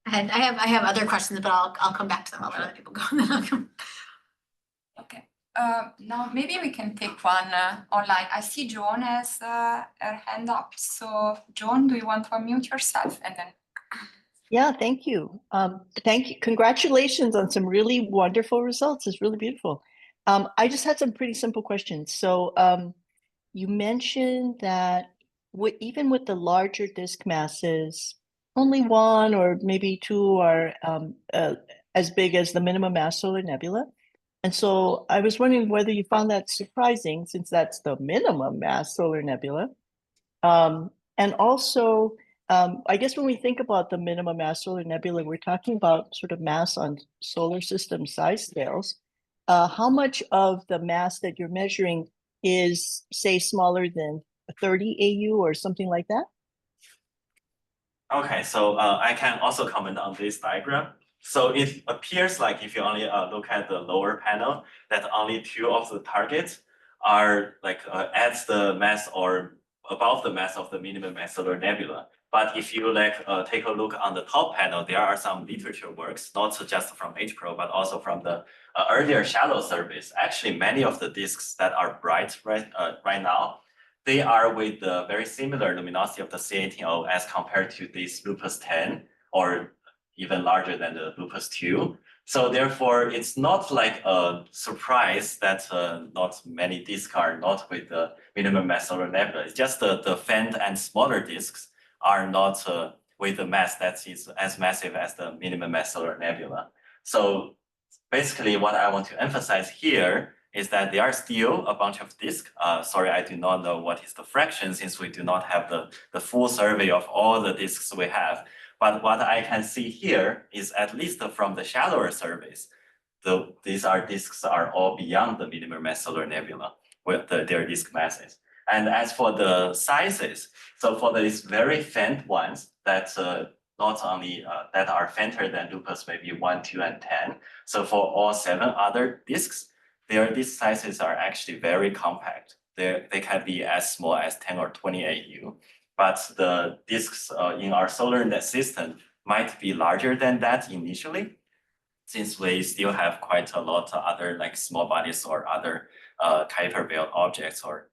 I have other questions, but I'll come back to them. I'll let other people go. And then I'll come. Okay. Now maybe we can take one online. I see Joan has her hand up. So Joan, do you want to unmute yourself and then? Yeah, thank you. Thank you. Congratulations on some really wonderful results. It's really beautiful. I just had some pretty simple questions. So you mentioned that even with the larger disk masses, only 1 or maybe 2 are as big as the minimum mass solar nebula. And so I was wondering whether you found that surprising, since that's the minimum mass solar nebula. And also, I guess when we think about the minimum mass solar nebula, we're talking about sort of mass on solar system size scales. How much of the mass that you're measuring is, say, smaller than 30 AU or something like that? Okay, so I can also comment on this diagram. So it appears like if you only look at the lower panel, that only 2 of the targets are like at the mass or above the mass of the minimum mass solar nebula. But if you take a look on the top panel, there are some literature works, not just from HPRO, but also from the earlier shallow surveys. Actually, many of the disks that are bright right now, they are with the very similar luminosity of the C18O as compared to this Lupus 10 or even larger than the Lupus 2. So therefore, it's not like a surprise that not many disks are not with the minimum mass solar nebula. It's just the faint and smaller disks are not with the mass that is as massive as the minimum mass solar nebula. So basically what I want to emphasize here is that there are still a bunch of disks. Sorry, I do not know what is the fraction since we do not have the full survey of all the disks we have. But what I can see here is at least from the shallower surveys, these disks are all beyond the minimum mass solar nebula with their disk masses. And as for the sizes, so for these very faint ones that not only that are fainter than Lupus, maybe 1, 2, and 10. So for all 7 other disks, their disk sizes are actually very compact. They can be as small as 10 or 20 AU. But the disks in our solar net system might be larger than that initially, since we still have quite a lot of other like small bodies or other Kuiper belt objects or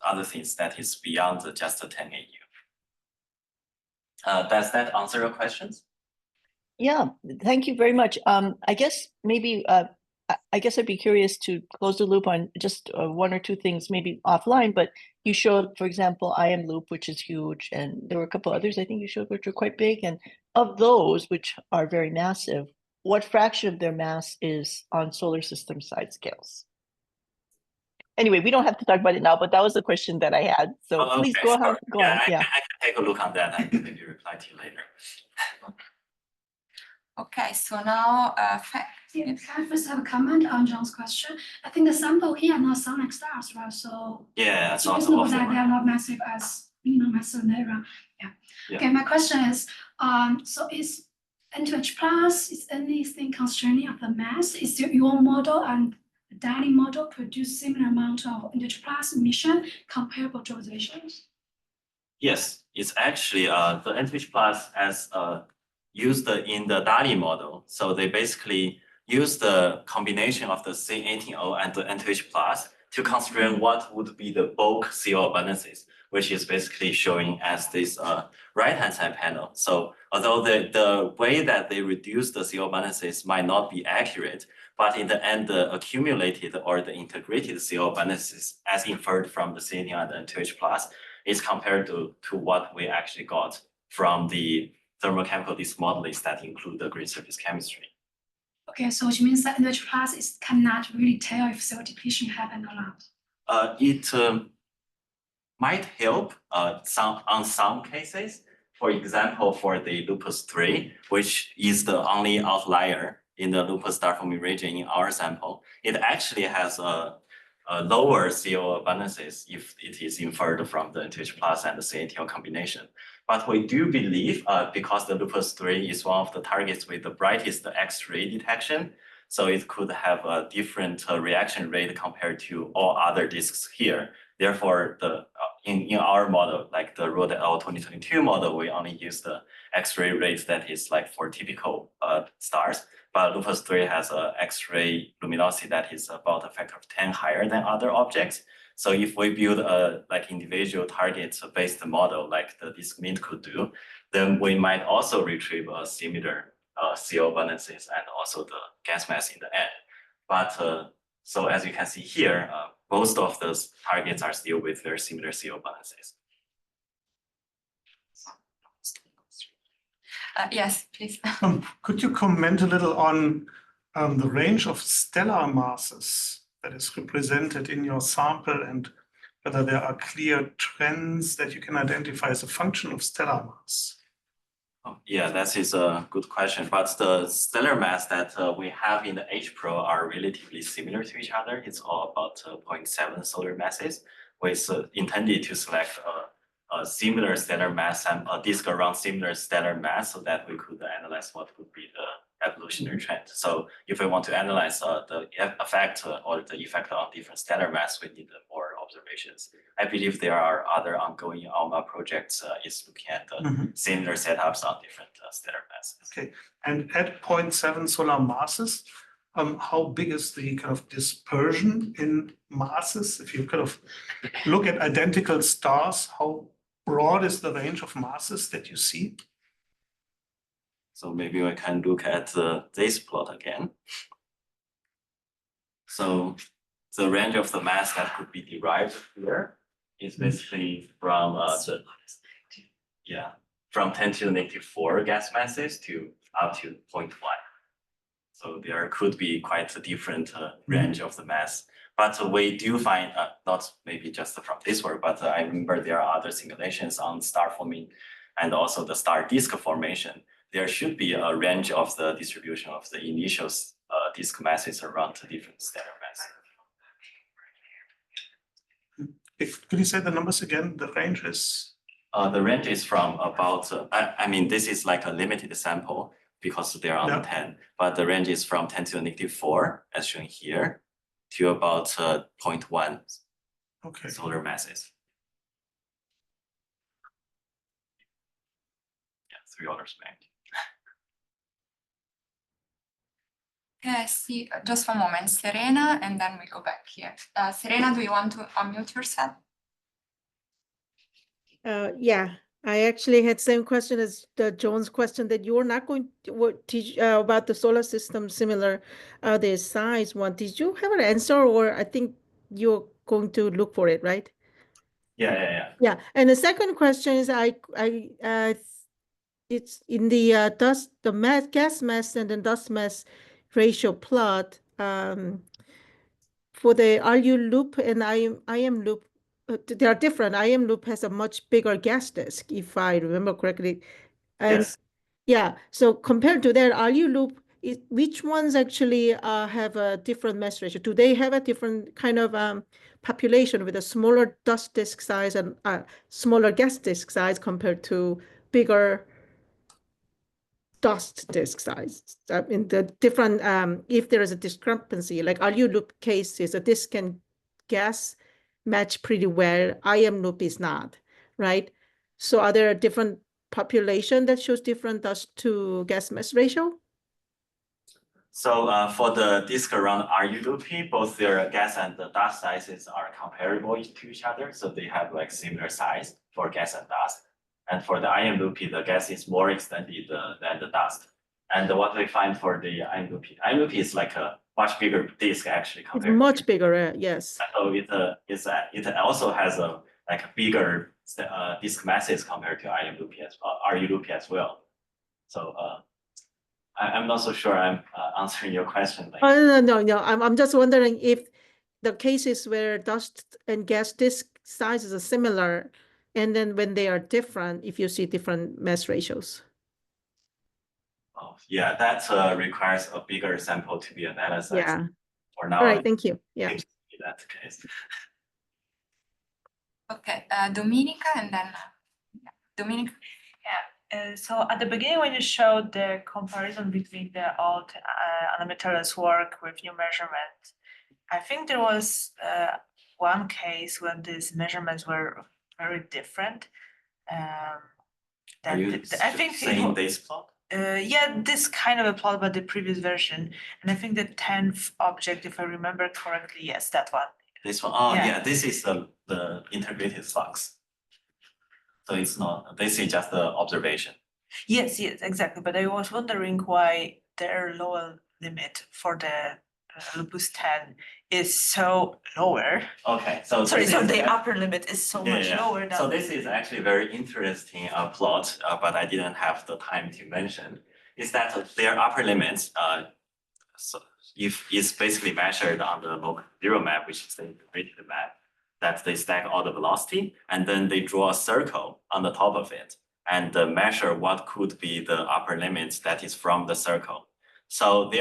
other things that is beyond just the 10 AU. Does that answer your questions? Yeah, thank you very much. I guess maybe I guess I'd be curious to close the loop on just 1 or 2 things, maybe offline. But you showed, for example, IM loop, which is huge, and there were a couple others I think you showed which are quite big. And of those, which are very massive, what fraction of their mass is on solar system side scales? Anyway, we don't have to talk about it now, but that was the question that I had. So please go ahead. Go on. I can take a look on that and maybe reply to you later. Okay, so now Yeah, can I first have a comment on John's question? I think the sample here are not sound like stars, right? So yeah, it's reasonable that they are not massive as massive nebula. Yeah. Okay, my question is, so is N2H plus is anything constraining of the mass? Is your model and the Dali model produce similar amount of N2H plus emission comparable to observations? Yes, it's actually the N2H plus as used in the Dali model. So they basically use the combination of the C18O and the N2H plus to constrain what would be the bulk CO abundances, which is basically showing as this right-hand side panel. So although the way that they reduce the CO abundances might not be accurate, but in the end, the accumulated or the integrated CO abundances as inferred from the C18O and the N2H plus is compared to what we actually got from the thermochemical disk modelists that include the green surface chemistry. Okay, so which means that N2H plus cannot really tell if cell depletion happened or not. It might help on some cases. For example, for the Lupus 3, which is the only outlier in the Lupus star forming region in our sample, it actually has a lower CO abundances if it is inferred from the N2H plus and the C18O combination. But we do believe, because the Lupus 3 is one of the targets with the brightest X-ray detection, so it could have a different reaction rate compared to all other disks here. Therefore, in our model, like the Rode L 2022 model, we only use the X-ray rate that is like for typical stars. But Lupus 3 has an X-ray luminosity that is about a factor of 10 higher than other objects. So if we build a like individual target-based model like the DiskMINT could do, then we might also retrieve a similar CO abundances and also the gas mass in the end. But so as you can see here, most of those targets are still with very similar CO abundances. Yes, please. Could you comment a little on the range of stellar masses that is represented in your sample and whether there are clear trends that you can identify as a function of stellar mass? Yeah, that is a good question. But the stellar mass that we have in the HPRO are relatively similar to each other. It's all about 0.7 solar masses, with intended to select a similar stellar mass and a disk around similar stellar mass so that we could analyze what would be the evolutionary trend. So if we want to analyze the effect or the effect on different stellar mass, we need more of observations. I believe there are other ongoing ALMA projects is looking at the similar setups on different stellar masses. Okay, and at 0.7 solar masses, how big is the kind of dispersion in masses? If you kind of look at identical stars, how broad is the range of masses that you see? So maybe we can look at this plot again. So the range of the mass that could be derived here is basically from from 10 to the -4 gas masses to up to 0.1. So there could be quite a different range of the mass. But we do find, not maybe just from this work, but I remember there are other simulations on star forming and also the star disk formation. There should be a range of the distribution of the initial disk masses around the different stellar masses. Could you say the numbers again? The range is? The range is from about, I mean, this is like a limited sample because they're on 10, but the range is from 10 to the -4, as shown here, to about 0.1 solar masses. Yeah, 3 orders of magnitude. See, just one moment, Serena, and then we go back here. Serena, do you want to unmute yourself? Yeah, I actually had same question as Joan's question, that you're not going to teach about the solar system similar, the size one. Did you have an answer, or I think you're going to look for it, right? Yeah. Yeah, and the second question is it's in the gas mass and the dust mass ratio plot for the RU loop and IM loop. They are different. IM loop has a much bigger gas disk, if I remember correctly. And yes. Yeah, so compared to that, RU loop, which ones actually have a different mass ratio? Do they have a different kind of population with a smaller dust disk size and smaller gas disk size compared to bigger dust disk size? I mean, the different, if there is a discrepancy, like RU loop case is a disk and gas match pretty well, IM loop is not, right? So are there a different population that shows different dust to gas mass ratio? So for the disk around RU loopy, both their gas and the dust sizes are comparable to each other. So they have like similar size for gas and dust. And for the IM loopy, the gas is more extended than the dust. And what we find for the IM loopy is like a much bigger disk actually. It's much bigger, yes. So it also has a bigger disk masses compared to IM loopy as well, RU loopy as well. So I'm not so sure I'm answering your question. No. I'm just wondering if the cases where dust and gas disk sizes are similar, and then when they are different, if you see different mass ratios. Oh, yeah, that requires a bigger sample to be analyzed. Yeah. For now, all right, thank you. Yeah. That case. Okay, Dominica, and then Dominica. Yeah. So at the beginning, when you showed the comparison between the old animator's work with new measurements, I think there was one case when these measurements were very different. Are you saying this plot? Yeah, this kind of a plot, but the previous version. And I think the 10th object, if I remember correctly, yes, that one. This one, oh yeah, this is the integrated flux. So it's not, this is just the observation. Yes, exactly. But I was wondering why their lower limit for the Lupus 10 is so lower. Okay, so the upper limit is so much lower than. So this is actually very interesting plot, but I didn't have the time to mention. Is that their upper limits, so if it's basically measured on the local zero map, which is the integrated map, that they stack all the velocity, and then they draw a circle on the top of it, and measure what could be the upper limits that is from the circle. So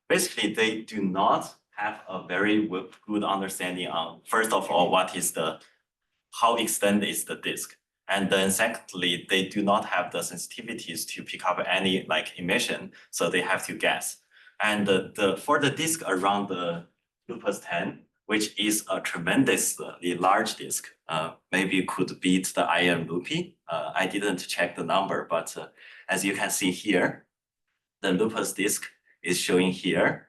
basically they do not have a very good understanding on, first of all, what is how extended is the disk. And then secondly, they do not have the sensitivities to pick up any emission, so they have to guess. And for the disk around the Lupus 10, which is a tremendously large disk, maybe could beat the IM Loopy. I didn't check the number, but as you can see here, the Lupus disk is showing here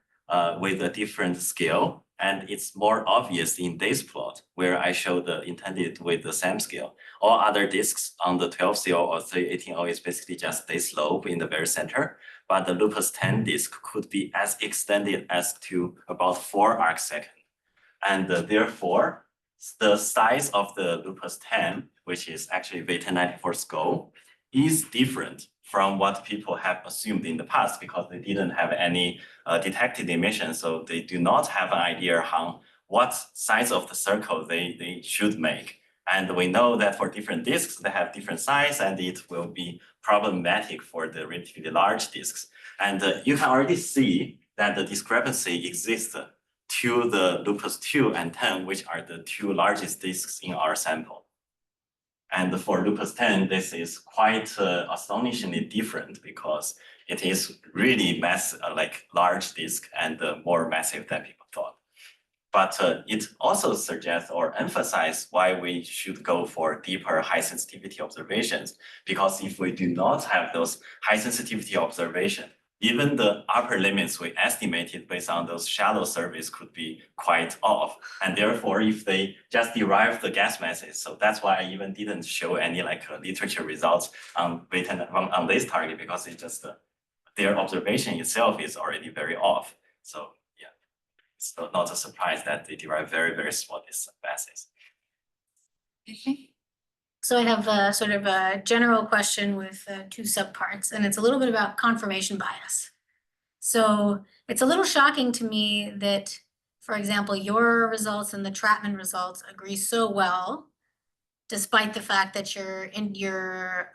with a different scale. And it's more obvious in this plot where I show the intended with the same scale. All other disks on the 12CO or 318O is basically just this lobe in the very center. But the Lupus 10 disk could be as extended as to about 4 arcseconds. And therefore, the size of the Lupus 10, which is actually V1094 scope, is different from what people have assumed in the past because they didn't have any detected emission. So they do not have an idea on what size of the circle they should make. And we know that for different disks, they have different size and it will be problematic for the relatively large disks. And you can already see that the discrepancy exists to the Lupus 2 and 10, which are the 2 largest disks in our sample. And for Lupus 10, this is quite astonishingly different because it is really like large disk and more massive than people thought. But it also suggests or emphasizes why we should go for deeper high sensitivity observations. Because if we do not have those high sensitivity observations, even the upper limits we estimated based on those shallow surveys could be quite off. And therefore, if they just derive the gas masses, so that's why I even didn't show any like literature results on this target because it's just their observation itself is already very off. So yeah, it's not a surprise that they derive very, very small masses. Okay. So I have a sort of a general question with 2 subparts, and it's a little bit about confirmation bias. So it's a little shocking to me that, for example, your results and the Trapman results agree so well, despite the fact that your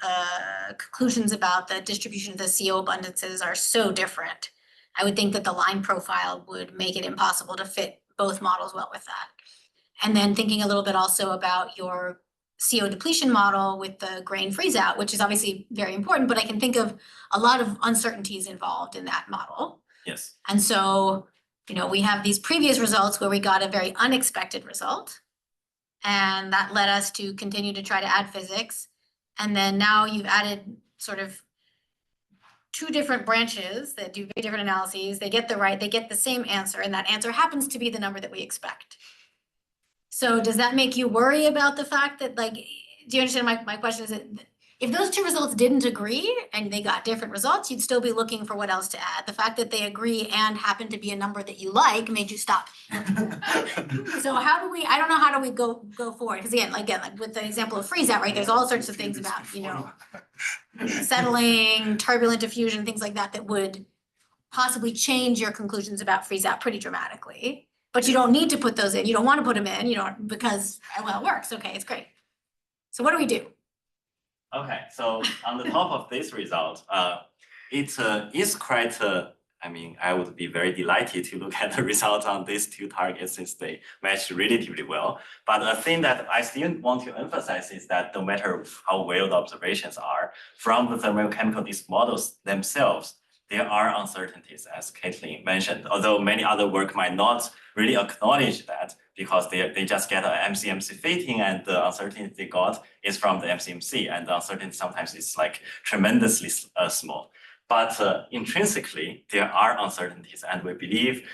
conclusions about the distribution of the CO abundances are so different. I would think that the line profile would make it impossible to fit both models well with that. And then thinking a little bit also about your CO depletion model with the grain freeze out, which is obviously very important, but I can think of a lot of uncertainties involved in that model. Yes. And so, you know, we have these previous results where we got a very unexpected result. And that led us to continue to try to add physics. And then now you've added sort of 2 different branches that do very different analyses. They get the same answer, and that answer happens to be the number that we expect. So does that make you worry about the fact that, like, do you understand my question? Is that if those 2 results didn't agree and they got different results, you'd still be looking for what else to add. The fact that they agree and happen to be a number that you like made you stop. So I don't know how do we go forward? Because again, like with the example of freeze out, right? There's all sorts of things about, you know, settling, turbulent diffusion, things like that would possibly change your conclusions about freeze out pretty dramatically. But you don't need to put those in. You don't want to put them in, you know, because, well, it works. Okay, it's great. So what do we do? Okay, so on the top of this result, it is quite, I mean, I would be very delighted to look at the result on these 2 targets since they match relatively well. But the thing that I still want to emphasize is that no matter how well the observations are, from the thermochemical disk models themselves, there are uncertainties, as Caitlin mentioned, although many other work might not really acknowledge that because they just get an MCMC fitting and the uncertainty they got is from the MCMC, and the uncertainty sometimes is like tremendously small. But intrinsically, there are uncertainties, and we believe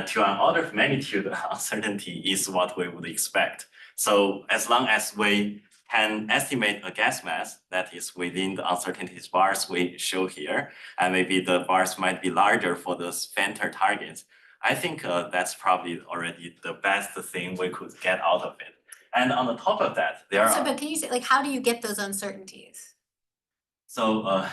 to an order of magnitude, uncertainty is what we would expect. So as long as we can estimate a gas mass that is within the uncertainties bars we show here, and maybe the bars might be larger for the fainter targets, I think that's probably already the best thing we could get out of it. And on the top of that, there are... But can you say, like, how do you get those uncertainties? So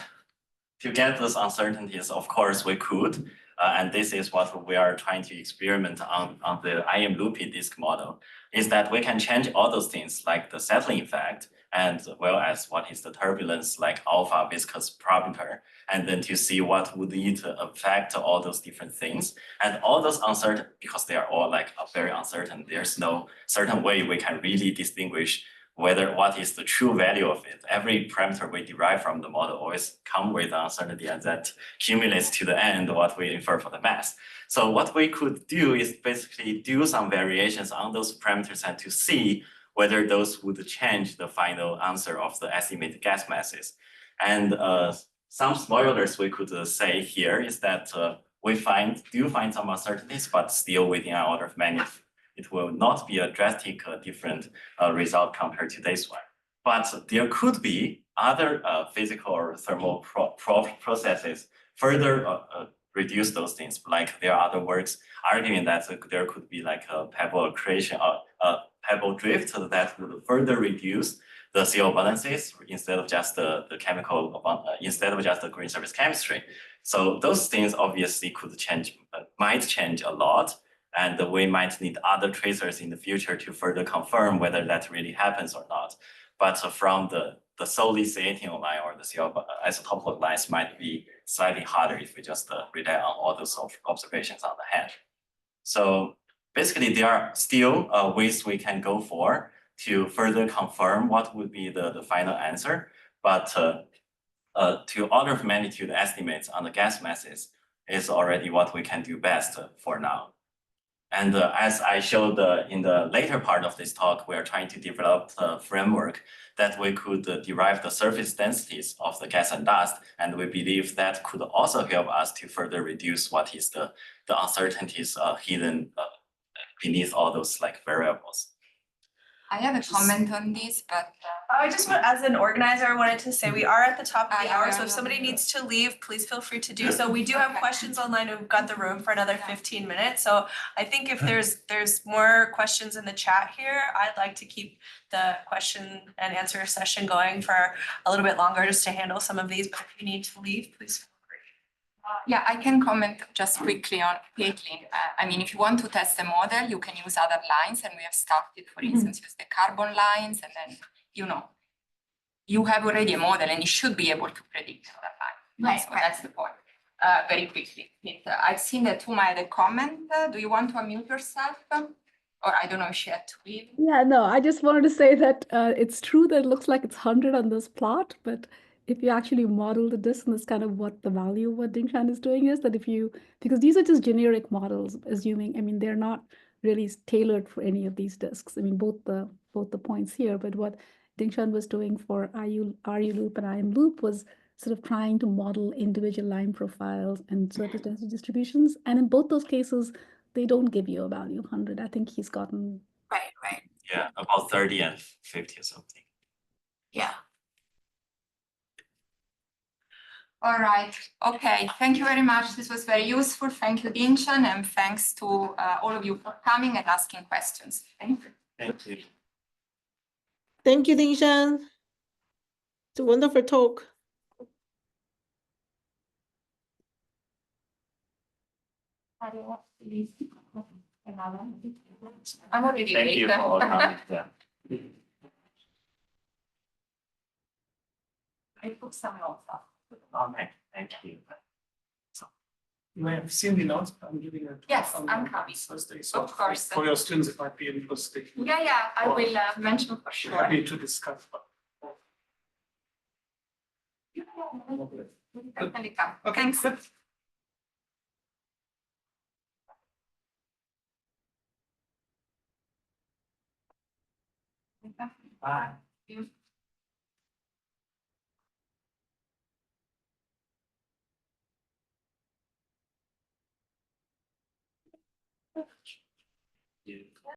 to get those uncertainties, of course, we could. And this is what we are trying to experiment on the IM Loopy disk model, is that we can change all those things like the settling effect, and well as what is the turbulence like alpha viscous parameter, and then to see what would it affect all those different things. And all those uncertain, because they are all like very uncertain, there's no certain way we can really distinguish what is the true value of it. Every parameter we derive from the model always come with uncertainty, and that cumulates to the end what we infer for the mass. So what we could do is basically do some variations on those parameters and to see whether those would change the final answer of the estimated gas masses. And some spoilers we could say here is that we do find some uncertainties, but still within an order of magnitude. It will not be a drastic different result compared to this one. But there could be other physical or thermal processes further reduce those things. Like there are other works arguing that there could be like a pebble accretion or a pebble drift that would further reduce the CO balances instead of just the chemical, instead of just the green surface chemistry. So those things obviously could change, might change a lot. And we might need other tracers in the future to further confirm whether that really happens or not. But from the solely C18 line or the isotopologue lines might be slightly harder if we just rely on all those observations on the hand. So basically, there are still ways we can go for to further confirm what would be the final answer. But to order of magnitude estimates on the gas masses is already what we can do best for now. And as I showed in the later part of this talk, we are trying to develop a framework that we could derive the surface densities of the gas and dust. And we believe that could also help us to further reduce what is the uncertainties hidden beneath all those like variables. I have a comment on this, but I just want, as an organizer, I wanted to say we are at the top of the hour, so yeah. if somebody needs to leave, please feel free to do so. We do have questions online. We've got the room for another 15 minutes. So I think if there's more questions in the chat here, I'd like to keep the question and answer session going for a little bit longer just to handle some of these. But if you need to leave, please feel free. yeah, I can comment just quickly on Caitlin. I mean, if you want to test the model, you can use other lines, and we have started, for instance, use the carbon lines, and then, you know, you have already a model, and you should be able to predict other lines. So that's the point. Very quickly, I've seen that Tuma had a comment. Do you want to unmute yourself? Or I don't know if she had to leave. Yeah, no, I just wanted to say that it's true that it looks like it's 100 on this plot, but if you actually model the disk, and that's kind of what the value of what Dingshan is doing is that because these are just generic models, assuming, I mean, they're not really tailored for any of these disks. I mean, both the points here, but what Dingshan was doing for RU loop and IM loop was sort of trying to model individual line profiles and surface density distributions. And in both those cases, they don't give you a value of 100. I think he's gotten. Right. Yeah, about 30 and 50 or something. Yeah. All right. Okay. Thank you very much. This was very useful. Thank you, Dingshan, and thanks to all of you for coming and asking questions. Thank you. Thank you. Thank you, Dingshan. It's a wonderful talk. I'm already Thank late. you for all coming. Yeah. I put some notes up. Okay, thank you. You may have seen the announcement. I'm giving it. Yes, I'm coming. Thursday, so Of course. for your students, it might be interesting. Yeah, I will mention for sure. Happy to discuss. Definitely come. Okay, Thanks. good. Bye.